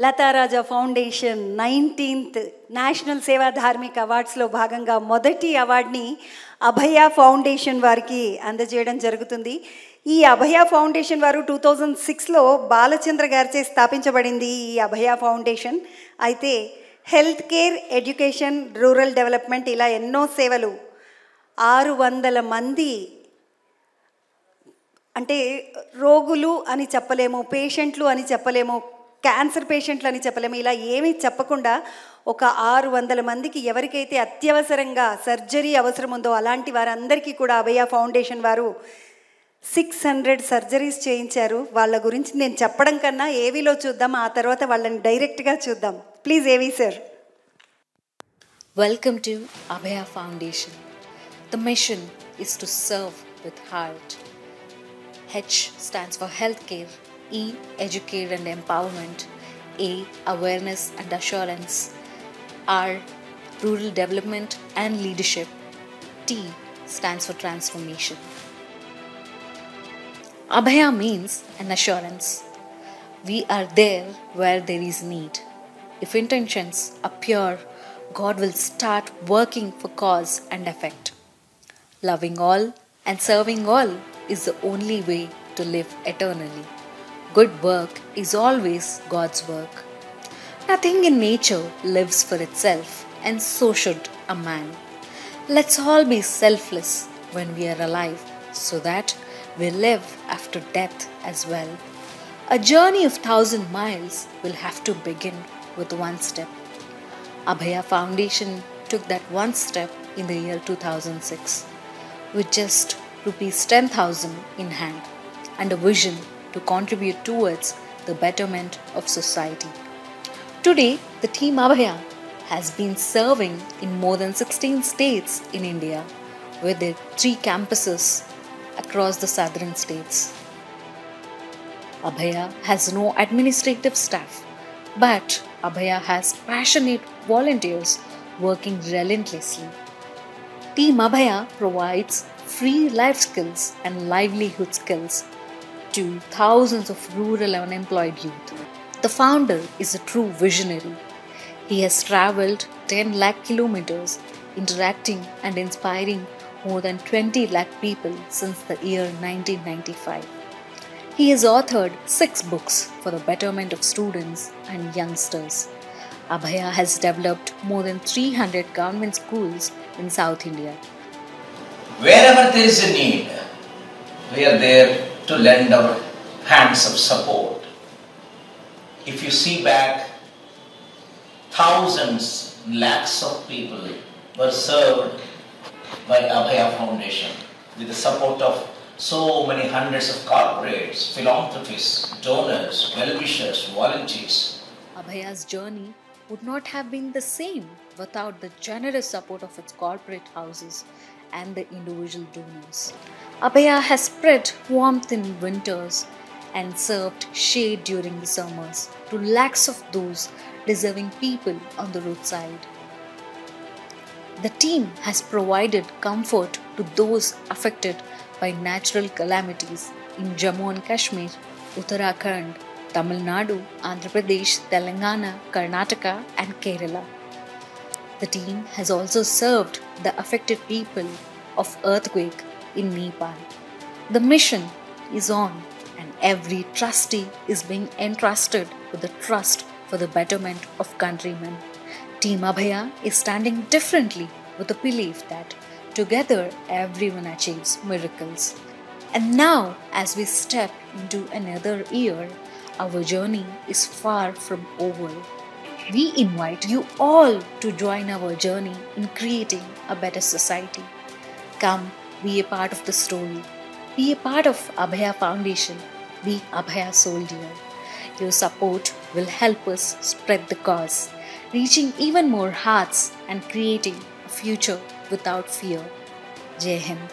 లతారాజా foundation 19th national సేవా ధార్మిక అవార్డ్స్లో భాగంగా మొదటి అవార్డుని అభయ ఫౌండేషన్ వారికి అందజేయడం జరుగుతుంది. ఈ అభయ ఫౌండేషన్ వారు 2006లో బాలచంద్ర గారిచే స్థాపించబడింది ఈ అభయ ఫౌండేషన్. అయితే health care, education, rural development ఇలా ఎన్నో సేవలు 600 మంది అంటే రోగులు అని చెప్పలేము, పేషెంట్లు అని చెప్పలేము, క్యాన్సర్ పేషెంట్లు అని చెప్పలేము, ఇలా ఏమీ చెప్పకుండా ఒక 600 మందికి ఎవరికైతే అత్యవసరంగా సర్జరీ అవసరం ఉందో అలాంటి వారందరికీ కూడా అభయ ఫౌండేషన్ వారు 600 సర్జరీస్ చేయించారు. వాళ్ళ గురించి నేను చెప్పడం కన్నా ఏవీలో చూద్దాం, ఆ తర్వాత వాళ్ళని డైరెక్ట్గా చూద్దాం. ప్లీజ్ ఏవీ sir. Welcome to Abhaya Foundation. The mission is to serve with heart. H stands for healthcare, E educate and empowerment, A awareness and assurance, R rural development and leadership, T stands for transformation. Abhaya means an assurance. We are there where there is need. If intentions are pure, God will start working for cause and effect. Loving all and serving all is the only way to live eternally. Good work is always God's work. Nothing in nature lives for itself, and so should a man. Let's all be selfless when we are alive, so that we live after death as well. A journey of 1,000 miles will have to begin with one step. Abhaya Foundation took that one step in the year 2006 with just rupees 10,000 in hand and a vision to contribute towards the betterment of society. Today, the team Abhaya has been serving in more than 16 states in India with their 3 campuses across the southern states. Abhaya has no administrative staff, but Abhaya has passionate volunteers working relentlessly. Team Abhaya provides free life skills and livelihood skills to thousands of rural unemployed youth. The founder is a true visionary. He has travelled 10 lakh kilometers, interacting and inspiring more than 20 lakh people since the year 1995. He has authored 6 books for the betterment of students and youngsters. Abhaya has developed more than 300 government schools in South India. Wherever there is a need, we are there to lend our hands of support. If you see back, thousands, lakhs of people were served by Abhaya Foundation with the support of so many hundreds of corporates, philanthropists, donors, well-wishers, volunteers. Abhaya's journey would not have been the same without the generous support of its corporate houses and the individual donors. Abhaya has spread warmth in winters and served shade during the summers to lakhs of those deserving people on the roadside. The team has provided comfort to those affected by natural calamities in Jammu and Kashmir, Uttarakhand, Tamil Nadu, Andhra Pradesh, Telangana, Karnataka and Kerala. The team has also served the affected people of earthquake in Nepal. The mission is on, and every trustee is being entrusted with the trust for the betterment of countrymen. Team Abhaya is standing differently with the belief that together everyone achieves miracles. And now, as we step into another year, our journey is far from over. We invite you all to join our journey in creating a better society. Come, be a part of the story. Be a part of Abhaya Foundation. Be Abhaya soldier. Your support will help us spread the cause, reaching even more hearts and creating a future without fear. Jai Hind.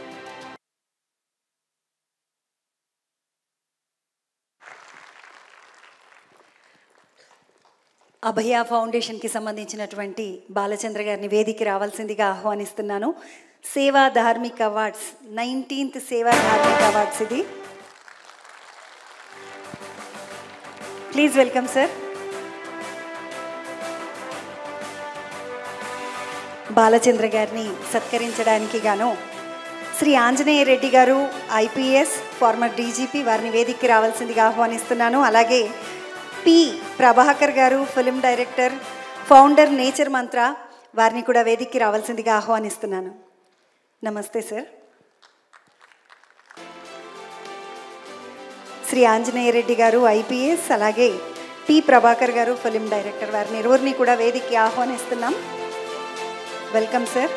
అభయ ఫౌండేషన్కి సంబంధించినటువంటి బాలచంద్ర గారిని వేదికకి రావాల్సిందిగా ఆహ్వానిస్తున్నాను. సేవా ధార్మిక awards 19th సేవా ధార్మిక awards ఇది. Please welcome sir. బాలచంద్ర గారిని సత్కరించడానికి గాను శ్రీ ఆంజనేయ రెడ్డి గారు ఐపీఎస్ ఫార్మర్ డీజీపీ వారిని వేదికకి రావాల్సిందిగా ఆహ్వానిస్తున్నాను. అలాగే పి ప్రభాకర్ గారు ఫిల్మ్ డైరెక్టర్, ఫౌండర్ నేచర్ మంత్ర, వారిని కూడా వేదికకి రావాల్సిందిగా ఆహ్వానిస్తున్నాను. నమస్తే సార్. శ్రీ ఆంజనేయ రెడ్డి గారు ఐపీఎస్, అలాగే పి ప్రభాకర్ గారు ఫిల్మ్ డైరెక్టర్, వారిని ఇరువురిని కూడా వేదికకి ఆహ్వానిస్తున్నాం. Welcome sir.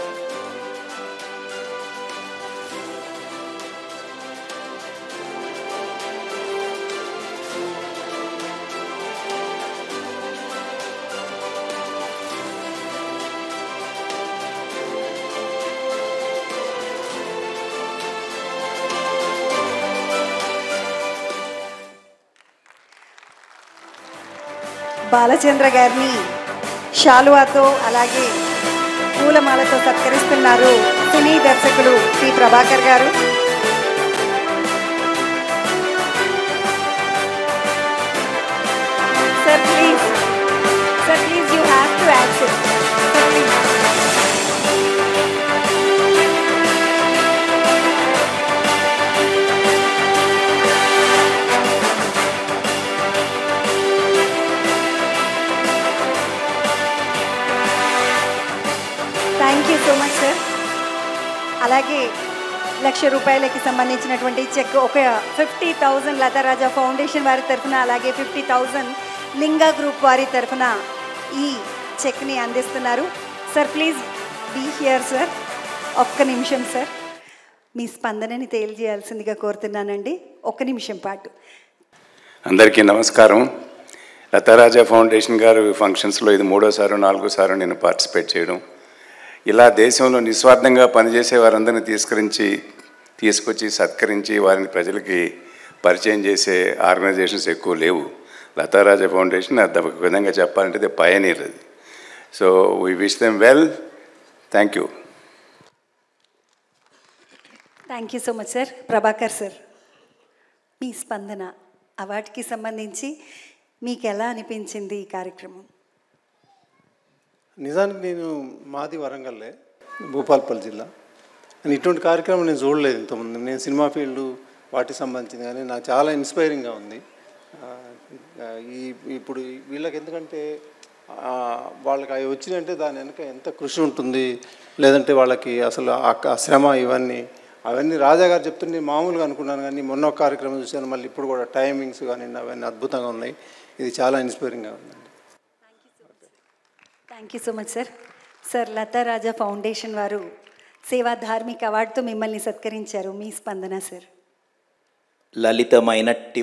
బాలచంద్ర గారిని శాలువాతో అలాగే పూలమాలతో సత్కరిస్తున్నారు సినీ దర్శకులు పి ప్రభాకర్ గారు. Sir please, sir please, you have to accept. Sir please. Thank you so much sir. అలాగే ₹1,00,000కి సంబంధించినటువంటి చెక్, ఒక 50,000 లతారాజా ఫౌండేషన్ వారి తరఫున, అలాగే 50,000 లింగా గ్రూప్ వారి తరఫున ఈ చెక్ని అందిస్తున్నారు. Sir please be here sir. ఒక్క నిమిషం సార్, మీ స్పందనని తెలియజేయాల్సిందిగా కోరుతున్నానండి. ఒక్క నిమిషం పాటు. అందరికీ నమస్కారం. లతారాజా ఫౌండేషన్ గారు ఫంక్షన్స్లో ఇది 3వ, 4వ నేను పార్టిసిపేట్ చేయడం. ఇలా దేశంలో నిస్వార్థంగా పనిచేసే వారందరినీ తీసుకొచ్చి సత్కరించి వారిని ప్రజలకి పరిచయం చేసే ఆర్గనైజేషన్స్ ఎక్కువ లేవు. లతారాజా ఫౌండేషన్ అది ఒక విధంగా చెప్పాలంటే ఇది పయనీర్. అది. So we wish them well. Thank you. Thank you so much sir. Prabhakar sir, మీ స్పందన అవార్డుకి సంబంధించి మీకు ఎలా అనిపించింది ఈ కార్యక్రమం? నిజానికి మాది వరంగల్లే, భూపాలపల్లి జిల్లా. నేను ఇటువంటి కార్యక్రమం నేను చూడలేదు ఇంతకుముందు. నేను సినిమా ఫీల్డ్ వాటికి సంబంధించింది, కానీ నాకు చాలా ఇన్స్పైరింగ్గా ఉంది. ఇప్పుడు వీళ్ళకి ఎందుకంటే వాళ్ళకి అవి వచ్చినాయంటే దాని వెనక ఎంత కృషి ఉంటుంది, లేదంటే వాళ్ళకి అసలు ఆ శ్రమ అవన్నీ రాజా గారు చెప్తుంటే మామూలుగా అనుకున్నాను, కానీ మొన్న ఒక కార్యక్రమం చూశాను, మళ్ళీ ఇప్పుడు కూడా టైమింగ్స్ కానీ అవన్నీ అద్భుతంగా ఉన్నాయి. ఇది చాలా ఇన్స్పైరింగ్గా ఉందండి. Thank you so much sir. Sir, Latharaja foundation వారు సేవా ధార్మిక అవార్డుతో మిమ్మల్ని సత్కరించారు. మీ స్పందన సార్? లలితమైనట్టి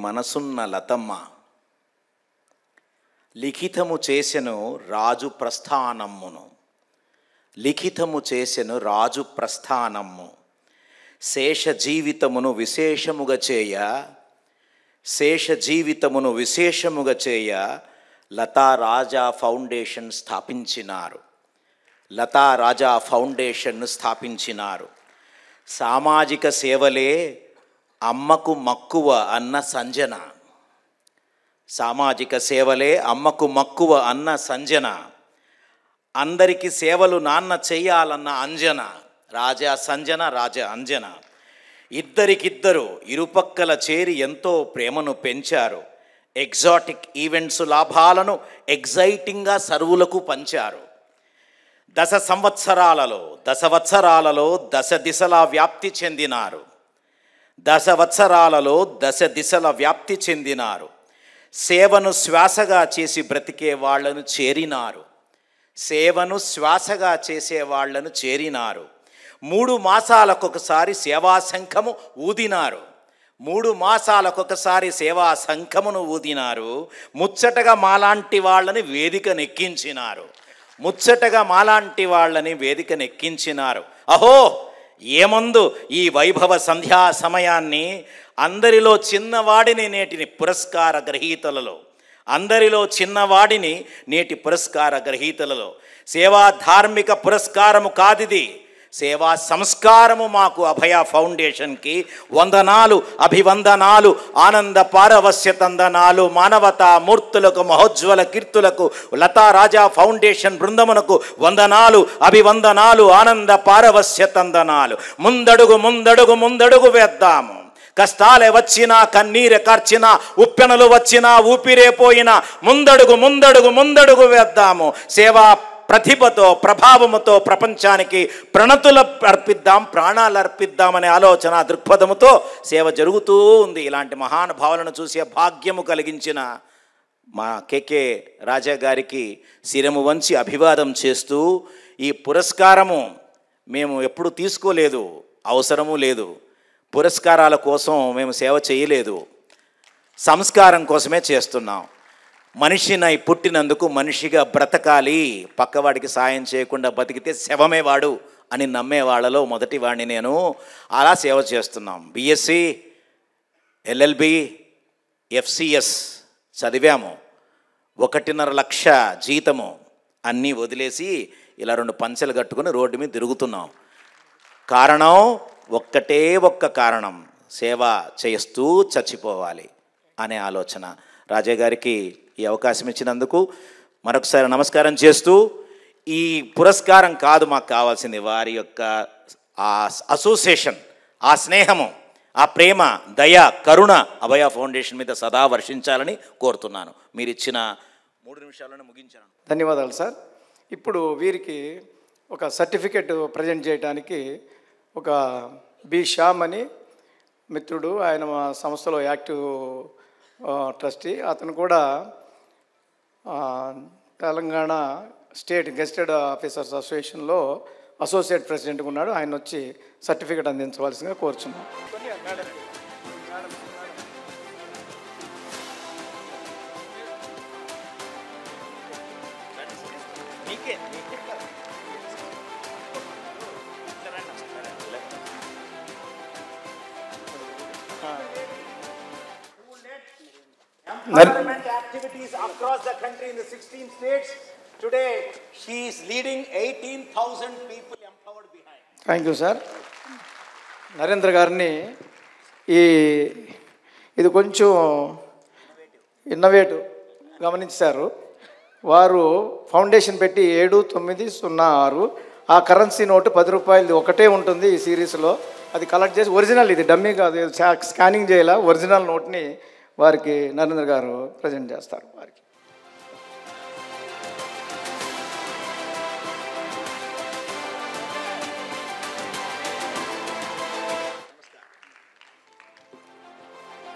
మనసున్న లతమ్మ లిఖితము చేసెను రాజు ప్రస్థానమ్ము శేష జీవితమును విశేషముగా చేయ లతారాజా ఫౌండేషన్ స్థాపించినారు. సామాజిక సేవలే అమ్మకు మక్కువ అన్న సంజన, అందరికి సేవలు నాన్న చెయ్యాలన్న అంజన. రాజా అంజన ఇద్దరికిద్దరు ఇరుపక్కల చేరి ఎంతో ప్రేమను పెంచారు. ఎగ్జాటిక్ ఈవెంట్స్ లాభాలను ఎగ్జైటింగ్గా సర్వులకు పంచారు. దశ వత్సరాలలో దశ దిశల వ్యాప్తి చెందినారు. సేవను శ్వాసగా చేసి బ్రతికే వాళ్లను చేరినారు. 3 మాసాలకొకసారి సేవా శంఖమును ఊదినారు. ముచ్చటగా మాలాంటి వాళ్ళని వేదికనెక్కించినారు. అహో ఏమందు ఈ వైభవ సంధ్యా సమయాన్ని. అందరిలో చిన్నవాడిని నేటి పురస్కార గ్రహీతలలో సేవా ధార్మిక పురస్కారము కాదిది, సేవా సంస్కారము మాకు అభయ ఫౌండేషన్కి వందనాలు, అభివందనాలు, ఆనంద పారవస్య తందనాలు. మానవతా మూర్తులకు, మహోజ్వల కీర్తులకు, లతా రాజా ఫౌండేషన్ బృందమునకు వందనాలు, అభివందనాలు, ఆనంద పారవస్య తందనాలు. ముందడుగు ముందడుగు ముందడుగు వేద్దాము. కష్టాలే వచ్చినా, కన్నీరే కార్చినా, ఉప్పెనలు వచ్చినా, ఊపిరే పోయినా ముందడుగు ముందడుగు ముందడుగు వేద్దాము. సేవా ప్రతిభతో, ప్రభావముతో ప్రపంచానికి ప్రణతులు అర్పిద్దాం, ప్రాణాలు అర్పిద్దామనే ఆలోచన దృక్పథముతో సేవ జరుగుతూ ఉంది. ఇలాంటి మహానుభావులను చూసే భాగ్యము కలిగించిన మా కేకే రాజా గారికి శిరము వంచి అభివాదం చేస్తూ, ఈ పురస్కారము మేము ఎప్పుడు తీసుకోలేదు, అవసరము లేదు. పురస్కారాల కోసం మేము సేవ చేయలేదు, సంస్కారం కోసమే చేస్తున్నాం. మనిషినై పుట్టినందుకు మనిషిగా బ్రతకాలి, పక్కవాడికి సాయం చేయకుండా బతికితే శవమే వాడు అని నమ్మేవాళ్ళలో మొదటి వాడిని నేను. అలా సేవ చేస్తున్నాం. బిఎస్సి, ఎల్ఎల్బి, ఎఫ్సిఎస్ చదివాము. 1.5 లక్ష జీతము అన్నీ వదిలేసి ఇలా 2 పంచెలు కట్టుకుని రోడ్డు మీద తిరుగుతున్నాం. కారణం ఒక్కటే ఒక్క కారణం, సేవ చేస్తూ చచ్చిపోవాలి అనే ఆలోచన. రాజా గారికి ఈ అవకాశం ఇచ్చినందుకు మరొకసారి నమస్కారం చేస్తూ, ఈ పురస్కారం కాదు మాకు కావాల్సింది, వారి యొక్క ఆ అసోసియేషన్, ఆ స్నేహము, ఆ ప్రేమ, దయ, కరుణ అభయ ఫౌండేషన్ మీద సదా వర్షించాలని కోరుతున్నాను. మీరు ఇచ్చిన 3 నిమిషాలను ముగించాను. ధన్యవాదాలు సార్. ఇప్పుడు వీరికి ఒక సర్టిఫికెట్ ప్రజెంట్ చేయడానికి ఒక బి శ్యామ్ అని మిత్రుడు, ఆయన మా సంస్థలో యాక్టివ్ ట్రస్టీ, అతను కూడా తెలంగాణ స్టేట్ గెస్టెడ్ ఆఫీసర్స్ అసోసియేషన్లో అసోసియేట్ ప్రెసిడెంట్గా ఉన్నాడు. ఆయన వచ్చి సర్టిఫికెట్ అందించవలసిందిగా కోరుచున్నాం. Activities across the country in the 16 states. Today she is leading 18,000 people empowered behind. Thank you sir. Narendra గారిని ఇది కొంచెం ఇన్నోవేటివ్ గమనించారు. వారు ఫౌండేషన్ పెట్టి 7906 ఆ కరెన్సీ నోటు 10 రూపాయలది ఒకటే ఉంటుంది ఈ సిరీస్లో. అది కలెక్ట్ చేసి ఒరిజినల్, ఇది డమ్మీ కాదు, స్కానింగ్ చేయాల, ఒరిజినల్ నోట్ని వారికి నరేంద్ర గారు ప్రజెంట్ చేస్తారు. వారికి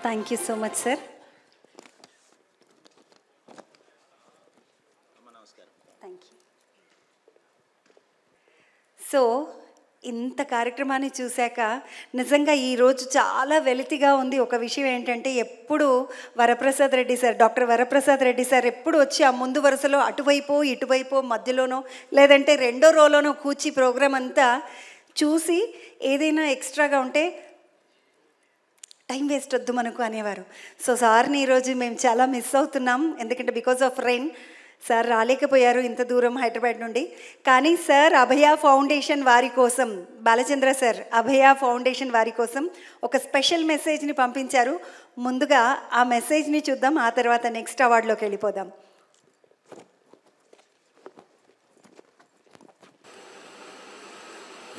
thank you so much sir. Thank you. So ఇంత కార్యక్రమాన్ని చూశాక నిజంగా ఈరోజు చాలా వెలితిగా ఉంది. ఒక విషయం ఏంటంటే, ఎప్పుడు Varaprasad Reddy sir, doctor Varaprasad Reddy sir ఎప్పుడు వచ్చి ఆ ముందు వరుసలో అటువైపు ఇటువైపు మధ్యలోనో లేదంటే 2వ రోలోనో కూర్చి ప్రోగ్రాం అంతా చూసి ఏదైనా ఎక్స్ట్రాగా ఉంటే టైం వేస్ట్ వద్దు మనకు అనేవారు. సో సార్ని ఈరోజు మేము చాలా మిస్ అవుతున్నాం, ఎందుకంటే బికాజ్ ఆఫ్ రెయిన్ సార్ రాలేకపోయారు ఇంత దూరం హైదరాబాద్ నుండి. కానీ సార్ అభయ ఫౌండేషన్ వారి కోసం, బాలచంద్ర సార్ అభయ ఫౌండేషన్ వారి కోసం ఒక స్పెషల్ మెసేజ్ని పంపించారు. ముందుగా ఆ మెసేజ్ని చూద్దాం, ఆ తర్వాత నెక్స్ట్ అవార్డులోకి వెళ్ళిపోదాం.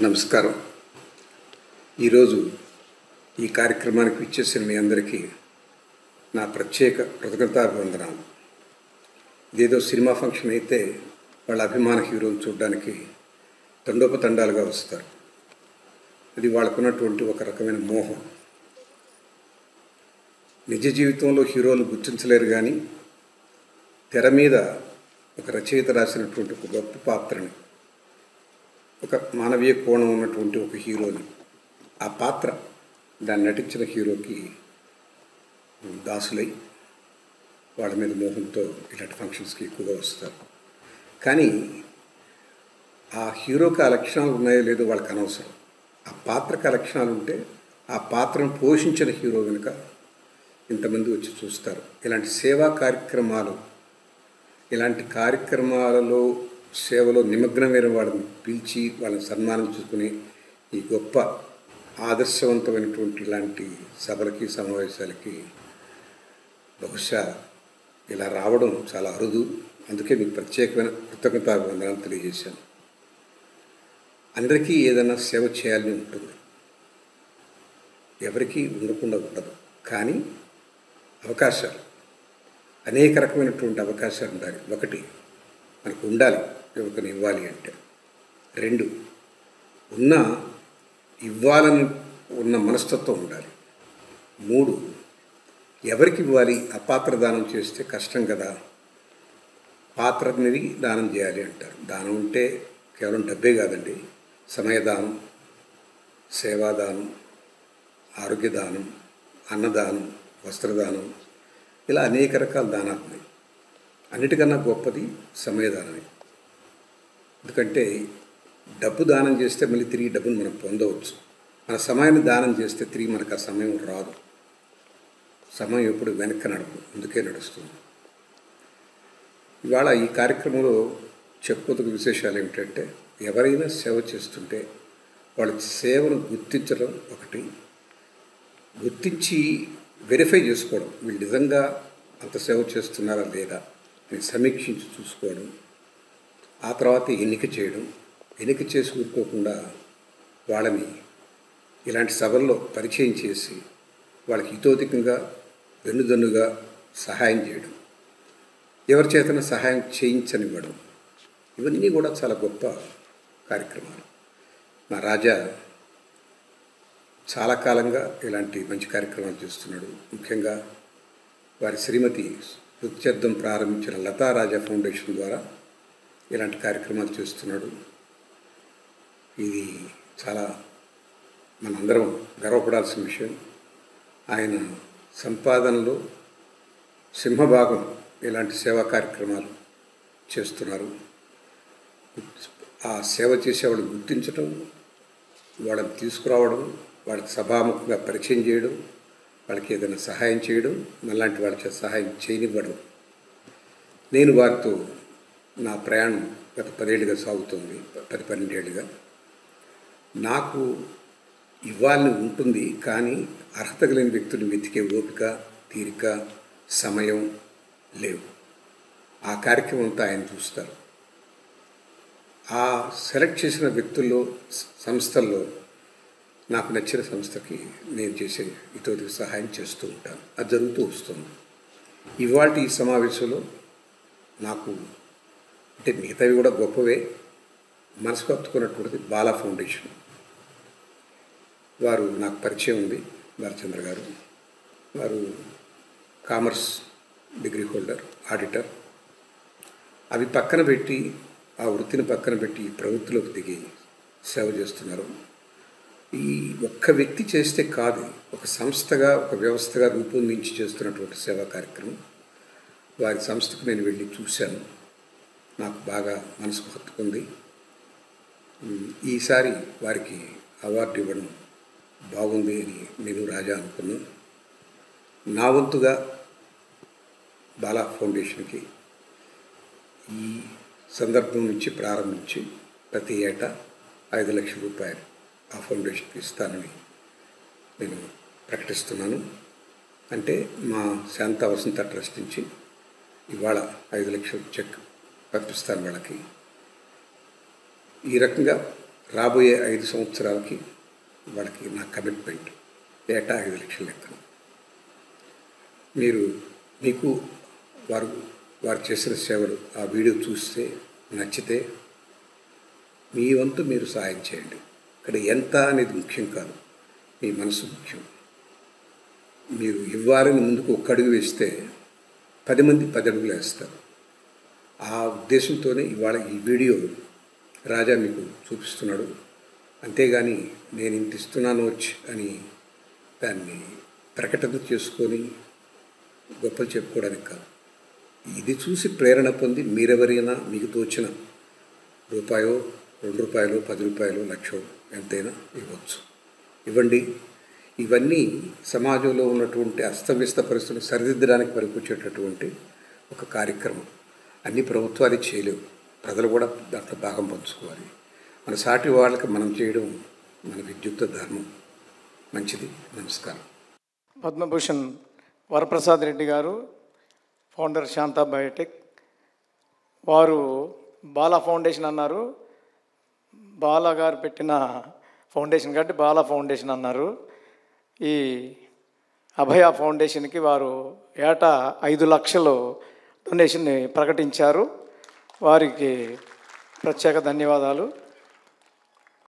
నమస్కారం. ఈరోజు ఈ కార్యక్రమానికి విచ్చేసిన మీ అందరికీ నా ప్రత్యేక కృతజ్ఞతాభివందనాలు. ఇదేదో సినిమా ఫంక్షన్ అయితే వాళ్ళ అభిమాన హీరోని చూడడానికి తండోపతండాలుగా వస్తారు. అది వాళ్ళకున్నటువంటి ఒక రకమైన మోహం. నిజ జీవితంలో హీరోలు గుర్తించలేరు, కానీ తెర మీద ఒక రచయిత రాసినటువంటి ఒక గొప్ప పాత్రని, ఒక మానవీయ కోణం ఉన్నటువంటి ఒక హీరోని, ఆ పాత్ర దాన్ని నటించిన హీరోకి దాసులై వాళ్ళ మీద మోహంతో ఇలాంటి ఫంక్షన్స్కి ఎక్కువగా వస్తారు. కానీ ఆ హీరోకి ఆ లక్షణాలు ఉన్నాయో లేదో వాళ్ళకి అనవసరం. ఆ పాత్రకి ఆ లక్షణాలు ఉంటే ఆ పాత్రను పోషించిన హీరో కనుక ఇంతమంది వచ్చి చూస్తారు. ఇలాంటి సేవా కార్యక్రమాలు, ఇలాంటి కార్యక్రమాలలో సేవలో నిమగ్నమైన వాళ్ళని పిలిచి వాళ్ళని సన్మానించుకుని ఈ గొప్ప ఆదర్శవంతమైనటువంటి ఇలాంటి సభలకి సమావేశాలకి బహుశా ఇలా రావడం చాలా అరుదు. అందుకే మీకు ప్రత్యేకమైన కృతజ్ఞతాభివందనాలు తెలియజేశాను. అందరికీ ఏదైనా సేవ చేయాలని ఉంటుంది, ఎవరికీ ఉండకుండా ఉండదు. కానీ అవకాశాలు, అనేక రకమైనటువంటి అవకాశాలు ఉండాలి. ఒకటి, మనకు ఉండాలి ఎవరికైనా ఇవ్వాలి అంటే. రెండు, ఇవ్వాలని ఉన్న మనస్తత్వం ఉండాలి. మూడు, ఎవరికి ఇవ్వాలి? అపాత్ర దానం చేస్తే కష్టం కదా, పాత్రని దానం చేయాలి అంటారు. దానం అంటే కేవలం డబ్బే కాదండి, సమయదానం, సేవాదానం, ఆరోగ్యదానం, అన్నదానం, వస్త్రదానం, ఇలా అనేక రకాల దానాలు ఉన్నాయి. అన్నిటికన్నా గొప్పది సమయదానమే. ఎందుకంటే డబ్బు దానం చేస్తే మళ్ళీ తిరిగి డబ్బును మనం పొందవచ్చు. మన సమయాన్ని దానం చేస్తే తిరిగి మనకు ఆ సమయం రాదు. సమయం ఎప్పుడు వెనక్కి నడవదు, అందుకే నడుస్తుంది. ఇవాళ ఈ కార్యక్రమంలో చెప్పుకోదగ్గ విశేషాలు ఏమిటంటే, ఎవరైనా సేవ చేస్తుంటే వాళ్ళ సేవను గుర్తించడం ఒకటి, గుర్తించి వెరిఫై చేసుకోవడం, వీళ్ళు నిజంగా అంత సేవ చేస్తున్నారా లేదా అని సమీక్షించి చూసుకోవడం, ఆ తర్వాత ఎన్నిక చేయడం. ఎన్నిక చేసి ఊరుకోకుండా వాళ్ళని ఇలాంటి సభల్లో పరిచయం చేసి వాళ్ళకి హితోధికంగా వెన్నుదన్నుగా సహాయం చేయడం, ఎవరి చేతన సహాయం చేయించనివ్వడం, ఇవన్నీ కూడా చాలా గొప్ప కార్యక్రమాలు. మా రాజా చాలా కాలంగా ఇలాంటి మంచి కార్యక్రమాలు చేస్తున్నాడు. ముఖ్యంగా వారి శ్రీమతి స్మృత్యర్థం ప్రారంభించిన లతా రాజా ఫౌండేషన్ ద్వారా ఇలాంటి కార్యక్రమాలు చేస్తున్నాడు. ఇది చాలా మనందరం గర్వపడాల్సిన విషయం. ఆయన సంపాదనలో సింహభాగం ఇలాంటి సేవా కార్యక్రమాలు చేస్తున్నారు. ఆ సేవ చేసేవాళ్ళు గుర్తించడం, వాళ్ళని తీసుకురావడం, వాళ్ళకి సభాముఖంగా పరిచయం చేయడం, వాళ్ళకి ఏదైనా సహాయం చేయడం, మళ్ళాంటి వాళ్ళకి సహాయం చేయనివ్వడం. నేను వారితో నా ప్రయాణం గత 10 ఏళ్ళుగా సాగుతుంది, 10-12 ఏళ్ళుగా. నాకు ఇవ్వాలని ఉంటుంది, కానీ అర్హత కలిగిన వ్యక్తులు వెతికే ఓపిక, తీరిక, సమయం లేవు. ఆ కార్యక్రమం అంతా ఆయన చూస్తారు. ఆ సెలెక్ట్ చేసిన వ్యక్తుల్లో, సంస్థల్లో నాకు నచ్చిన సంస్థకి నేను చేసే ఇతోటి సహాయం చేస్తూ ఉంటాను. అది జరుగుతూ వస్తుంది. ఇవాళ ఈ సమావేశంలో నాకు అంటే మిగతావి కూడా గొప్పవే, మనసుకు హత్తుకున్నటువంటిది బాలా ఫౌండేషన్. వారు నాకు పరిచయం ఉంది, బాలచంద్ర గారు. వారు కామర్స్ డిగ్రీ హోల్డర్, ఆడిటర్. అవి పక్కన పెట్టి, ఆ వృత్తిని పక్కన పెట్టి ప్రవృత్తిలోకి దిగి సేవ చేస్తున్నారు. ఈ ఒక్క వ్యక్తి చేస్తే కాదు, ఒక సంస్థగా, ఒక వ్యవస్థగా రూపొందించి చేస్తున్నటువంటి సేవా కార్యక్రమం. వారి సంస్థకు నేను వెళ్ళి చూశాను, నాకు బాగా మనసుకు హత్తుకుంది. ఈసారి వారికి అవార్డు ఇవ్వడం బాగుంది అని నేను రాజా అనుకున్నాను. నా వంతుగా బాలా ఫౌండేషన్కి ఈ సందర్భం నుంచి ప్రారంభించి ప్రతి ఏటా 5 లక్షల రూపాయలు ఆ ఫౌండేషన్కి ఇస్తానని నేను ప్రకటిస్తున్నాను. అంటే మా శాంత వసంత ట్రస్ట్ నుంచి ఇవాళ 5 లక్షల చెక్ పంపిస్తాను వాళ్ళకి. ఈ రకంగా రాబోయే 5 సంవత్సరాలకి వాళ్ళకి నా కమిట్మెంట్ ఏటా 5 లక్షల లెక్కన. మీకు వారు చేసిన సేవలు ఆ వీడియో చూస్తే నచ్చితే మీ వంతు మీరు సహాయం చేయండి. ఇక్కడ ఎంత అనేది ముఖ్యం కాదు, మీ మనసు ముఖ్యం. మీరు ఇవ్వాలని ముందుకు ఒక్క అడుగు వేస్తే 10 మంది 10 అడుగులు వేస్తారు. ఆ ఉద్దేశంతోనే ఇవాళ ఈ వీడియో రాజా మీకు చూపిస్తున్నాడు. అంతేగాని నేను ఇంత ఇస్తున్నాను వచ్చి అని దాన్ని ప్రకటన చేసుకొని గొప్పలు చెప్పుకోవడానికి కాదు. ఇది చూసి ప్రేరణ పొంది మీరెవరైనా మీకు తోచిన రూపాయో, 2 రూపాయలు, 10 రూపాయలు, లక్షో ఎంతైనా ఇవ్వచ్చు, ఇవ్వండి. ఇవన్నీ సమాజంలో ఉన్నటువంటి అస్తవ్యస్త పరిస్థితులు సరిదిద్దడానికి పనికొచ్చేటటువంటి ఒక కార్యక్రమం. అన్ని ప్రభుత్వాలు చేయలేవు, ప్రజలు కూడా దాంట్లో భాగం పంచుకోవాలి. మన సాటి వాళ్ళకి మనం చేయడం మన విద్యుక్త ధర్మం. మంచిది. నమస్కారం. పద్మభూషణ్ వరప్రసాద్ రెడ్డి గారు, ఫౌండర్ శాంతా బయోటెక్. వారు బాలా ఫౌండేషన్ అన్నారు. బాలా గారు పెట్టిన ఫౌండేషన్ కాబట్టి బాలా ఫౌండేషన్ అన్నారు. ఈ అభయ ఫౌండేషన్కి వారు ఏటా 5 లక్షలు డొనేషన్ని ప్రకటించారు. వారికి ప్రత్యేక ధన్యవాదాలు.